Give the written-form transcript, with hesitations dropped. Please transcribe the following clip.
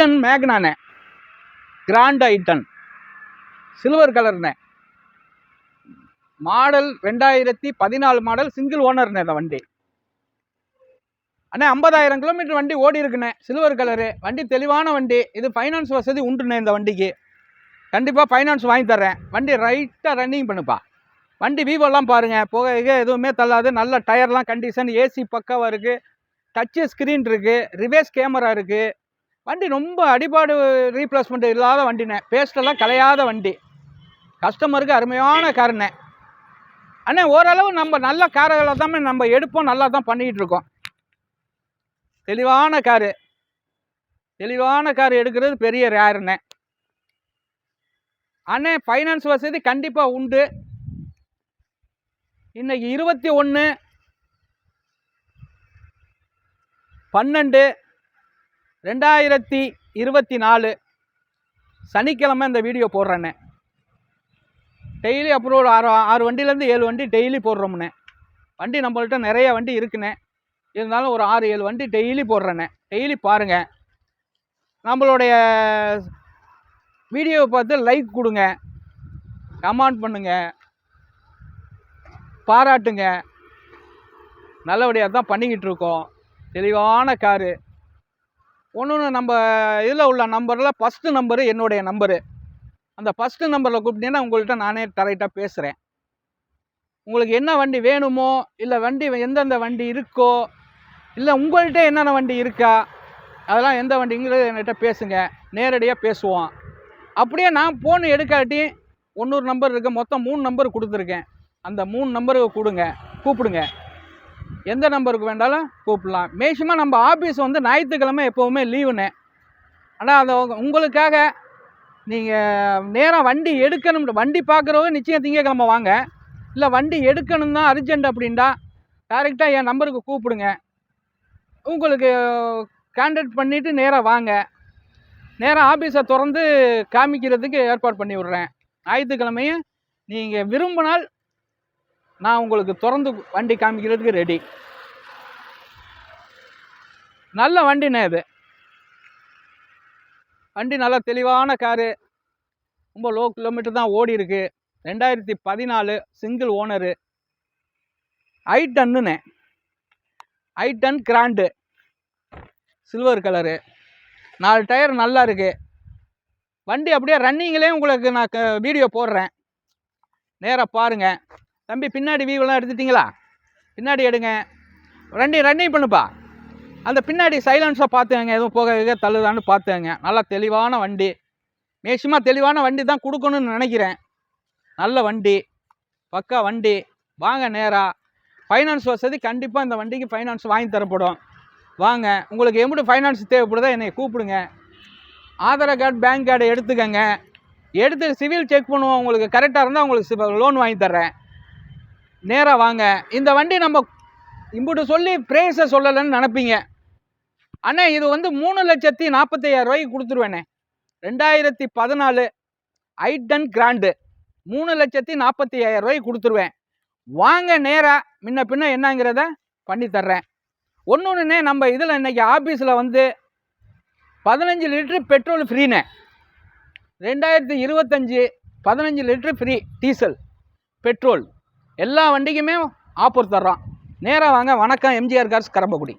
I10 மேக்னாண்ணே, grand I10 silver கலர்ண்ணே. Model 2014 model, single ஓனர்ண்ணே இந்த வண்டி. அண்ணே 50,000 கிலோமீட்டர் வண்டி ஓடி இருக்குண்ணே, சில்வர் கலரு வண்டி, தெளிவான வண்டி. இது ஃபைனான்ஸ் வசதி உண்டுண்ணே இந்த வண்டிக்கு. கண்டிப்பாக ஃபைனான்ஸ் வாங்கி தர்றேன். வண்டி ரைட்டாக ரன்னிங் பண்ணுப்பா. வண்டி வீவோலாம் பாருங்கள், போக எதுவுமே தள்ளாது. நல்ல டயர்லாம் கண்டிஷன், ஏசி பக்காவாக இருக்குது, டச்சு ஸ்க்ரீன் இருக்குது, ரிவேர்ஸ் கேமரா இருக்குது. வண்டி ரொம்ப அடிபாடு ரீப்ளேஸ்மெண்ட் இல்லாத வண்டிண்ணே, பேஸ்டெல்லாம் கலையாத வண்டி. கஸ்டமருக்கு அருமையான காருண்ணே. அண்ணே ஓரளவு நம்ம நல்ல கார்களை தான் நம்ம எடுப்போம், நல்லா தான் பண்ணிக்கிட்டு இருக்கோம். தெளிவான காரு, தெளிவான கார் எடுக்கிறது பெரிய ரேருண்ணே. அண்ணே ஃபைனான்ஸ் வசதி கண்டிப்பாக உண்டு. இன்னைக்கு 21/12/2024 சனிக்கிழமை இந்த வீடியோ போடுறேண்ணே. டெய்லி அப்புறம் ஒரு 6 வண்டியிலேருந்து 7 வண்டி டெய்லி போடுறோம்ண்ணே. வண்டி நம்மள்கிட்ட நிறைய வண்டி இருக்குண்ணே, இருந்தாலும் ஒரு 6-7 வண்டி டெய்லி போடுறேண்ணே. டெய்லி பாருங்கள், நம்மளுடைய வீடியோவை பார்த்து லைக் கொடுங்க, கமெண்ட் பண்ணுங்க, பாராட்டுங்க. நல்லபடியாக தான் பண்ணிக்கிட்டு இருக்கோம். தெளிவான காரு. ஒன்று நம்ம இதில் உள்ள நம்பரில் ஃபஸ்ட்டு நம்பரு என்னுடைய நம்பரு. அந்த ஃபஸ்ட்டு நம்பரில் கூப்பிட்டீங்கன்னா உங்கள்கிட்ட நானே கரெக்டாக பேசுகிறேன். உங்களுக்கு என்ன வண்டி வேணுமோ, இல்லை வண்டி எந்தெந்த வண்டி இருக்கோ, இல்லை உங்கள்கிட்ட என்னென்ன வண்டி இருக்கா, அதெல்லாம் எந்த வண்டிங்கிறது என்கிட்ட பேசுங்க, நேரடியாக பேசுவோம். அப்படியே நான் ஃபோன் எடுக்காட்டி இன்னொரு நம்பர் இருக்குது, மொத்தம் 3 நம்பர் கொடுத்துருக்கேன். அந்த 3 நம்பருக்கு கூப்பிடுங்க. எந்த நம்பருக்கு வேண்டாலும் கூப்பிடலாம். மேக்ஸிமம் நம்ம ஆஃபீஸ் வந்து ஞாயிற்றுக்கிழமை எப்போவுமே லீவுண்ணே. ஆனால் அதை உங்களுக்காக நீங்கள் நேராக வண்டி எடுக்கணும், வண்டி பார்க்குறவங்க நிச்சயம் திங்கக்கிழமை வாங்க. இல்லை வண்டி எடுக்கணும் தான் அர்ஜென்ட் அப்படின்டா டேரெக்டாக என் நம்பருக்கு கூப்பிடுங்க. உங்களுக்கு கான்டாக்ட் பண்ணிவிட்டு நேராக வாங்க. நேராக ஆஃபீஸை திறந்து காமிக்கிறதுக்கு ஏற்பாடு பண்ணி விட்றேன். ஞாயிற்றுக்கிழமையும் நீங்கள் விரும்பினால் நான் உங்களுக்கு திறந்து வண்டி காமிக்கிறதுக்கு ரெடி. நல்ல வண்டிண்ணே இது. வண்டி நல்லா தெளிவான காரு, ரொம்ப லோ கிலோமீட்டர் தான் ஓடி இருக்கு. 2014 சிங்கிள் ஓனரு, I10ண்ணே. I10 grand silver colour, 4 tyre நல்லா இருக்குது. வண்டி அப்படியே ரன்னிங்லேயே உங்களுக்கு நான் வீடியோ போடுறேன், நேராக பாருங்கள். தம்பி பின்னாடி வீவெல்லாம் எடுத்துட்டிங்களா? பின்னாடி எடுங்க, ரன்னிங் பண்ணுப்பா. அந்த பின்னாடி சைலன்ஸாக பார்த்துங்க, எதுவும் போக தள்ளுதான்னு பார்த்துங்க. நல்லா தெளிவான வண்டி, மேக்ஸிமம் தெளிவான வண்டி தான் கொடுக்கணும்னு நினைக்கிறேன். நல்ல வண்டி, பக்கா வண்டி. வாங்க நேராக. ஃபைனான்ஸ் வசதி கண்டிப்பாக இந்த வண்டிக்கு ஃபைனான்ஸ் வாங்கி தரப்படும். வாங்க, உங்களுக்கு எப்படி ஃபைனான்ஸ் தேவைப்படுதோ என்னை கூப்பிடுங்க. ஆதார் கார்டு, பேங்க் கார்டு எடுத்துக்கங்க. எடுத்து சிவில் செக் பண்ணுவோம். உங்களுக்கு கரெக்டாக இருந்தால் உங்களுக்கு லோன் வாங்கி தர்றேன். நேராக வாங்க. இந்த வண்டி நம்ம இம்புட்டு சொல்லி ப்ரைஸை சொல்லலைன்னு நினைப்பீங்க. அண்ணே இது வந்து 3,45,000 கொடுத்துருவேண்ணே. 2014 I10 கிராண்டு 3,45,000 கொடுத்துருவேன். வாங்க நேராக, முன்ன பின்ன என்னங்கிறத பண்ணி தர்றேன். ஒன்றுன்னே நம்ம இதில் இன்றைக்கி ஆஃபீஸில் வந்து 15 லிட்ரு பெட்ரோல் ஃப்ரீண்ணே. 2025 15 லிட்ரு ஃப்ரீ டீசல் பெட்ரோல் எல்லா வண்டிக்குமே ஆஃபர் தர்றோம். நேராக வாங்க. வணக்கம், எம்ஜிஆர் கார்ஸ் கரம்பக்குடி.